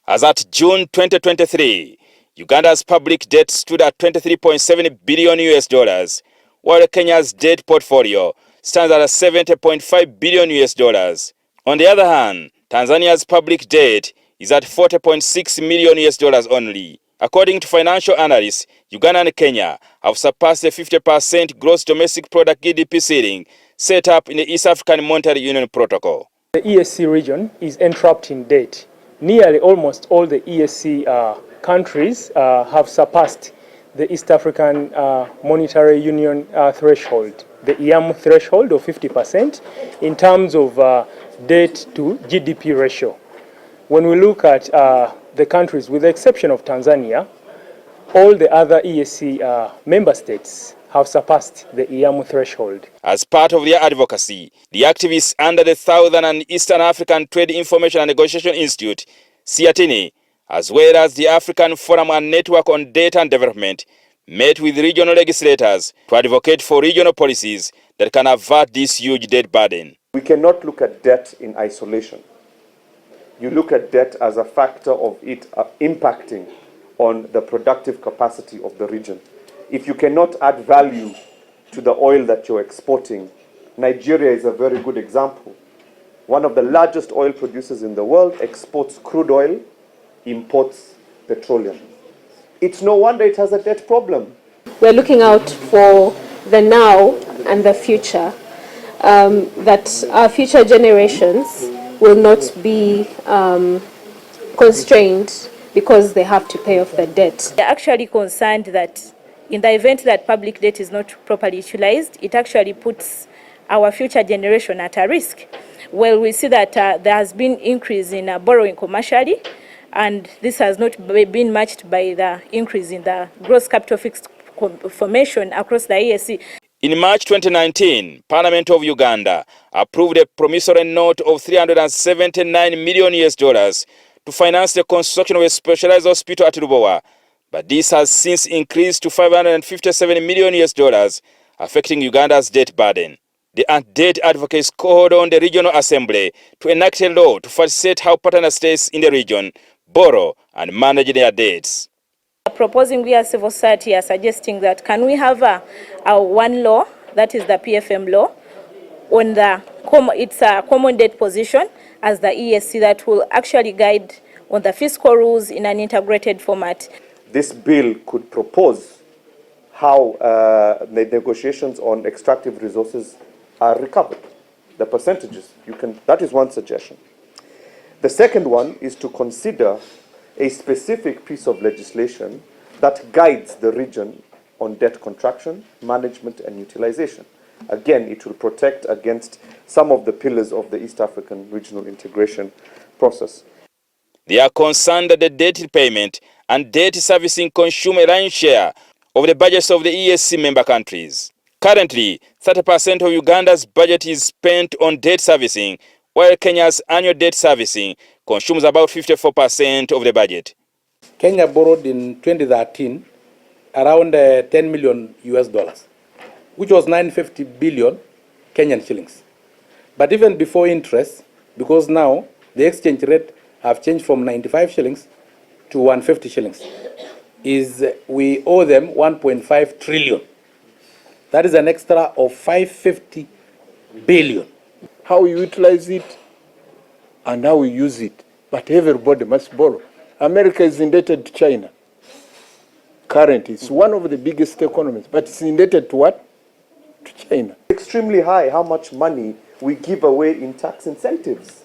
As at June 2023, Uganda's public debt stood at $23.7 billion, while Kenya's debt portfolio stands at $70.5 billion. On the other hand, Tanzania's public debt is at $40.6 million only. According to financial analysts, Uganda and Kenya have surpassed the 50% gross domestic product GDP ceiling set up in the East African Monetary Union Protocol. The ESC region is entrapped in debt. Nearly almost all the ESC countries have surpassed the East African Monetary Union threshold, the EAM threshold of 50% in terms of debt to GDP ratio. When we look at the countries, with the exception of Tanzania, all the other ESC member states have surpassed the EAM threshold. As part of their advocacy, the activists under the Southern and Eastern African Trade Information and Negotiation Institute, SEATINI, as well as the African Forum and Network on Data and Development, met with regional legislators to advocate for regional policies that can avert this huge debt burden. We cannot look at debt in isolation. You look at debt as a factor of it impacting on the productive capacity of the region. If you cannot add value to the oil that you're exporting, Nigeria is a very good example. One of the largest oil producers in the world exports crude oil, imports petroleum. It's no wonder it has a debt problem. We're looking out for the now and the future, that our future generations will not be constrained because they have to pay off the debt. They're actually concerned that in the event that public debt is not properly utilized, it actually puts our future generation at a risk. Well, we see that there has been increase in borrowing commercially, and this has not been matched by the increase in the gross capital fixed formation across the ESC. In March 2019, Parliament of Uganda approved a promissory note of $379 million to finance the construction of a specialized hospital at Lubowa, but this has since increased to $557 million, affecting Uganda's debt burden. The debt advocates called on the regional assembly to enact a law to facilitate how partner states in the region borrow and manage their debts. Proposing we as civil society are suggesting that can we have a one law, that is the PFM law, on it's a common debt position as the ESC that will actually guide on the fiscal rules in an integrated format. This bill could propose how the negotiations on extractive resources are recovered, the percentages. That is one suggestion. The second one is to consider a specific piece of legislation that guides the region on debt contraction, management, and utilization. Again, it will protect against some of the pillars of the East African regional integration process. They are concerned that the debt repayment and debt servicing consume a lion's share of the budgets of the ESC member countries. Currently, 30% of Uganda's budget is spent on debt servicing, while Kenya's annual debt servicing consumes about 54% of the budget. Kenya borrowed in 2013 around $10 million, which was 950 billion Kenyan shillings. But even before interest, because now the exchange rate have changed from 95 shillings to 150 shillings, we owe them 1.5 trillion. That is an extra of 550 billion. How we utilize it and how we use it. But everybody must borrow. America is indebted to China. Currently, it's one of the biggest economies, but it's indebted to what? To China. Extremely high how much money we give away in tax incentives.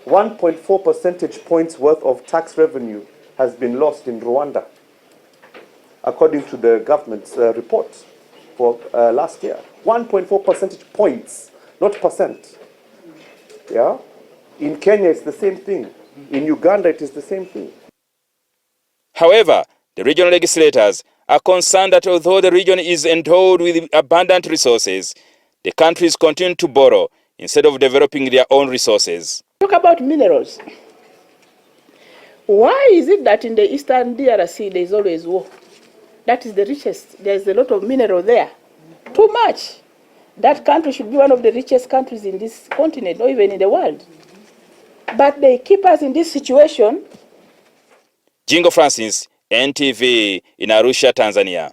1.4 percentage points worth of tax revenue has been lost in Rwanda, according to the government's report for last year. 1.4 percentage points, not percent. Yeah? In Kenya, it's the same thing. In Uganda, it is the same thing. However, the regional legislators are concerned that although the region is endowed with abundant resources, the countries continue to borrow instead of developing their own resources. Talk about minerals. Why is it that in the Eastern DRC there is always war? That is the richest. There is a lot of mineral there. Too much. That country should be one of the richest countries in this continent, or even in the world. but they keep us in this situation. Jingo Francis, NTV in Arusha, Tanzania.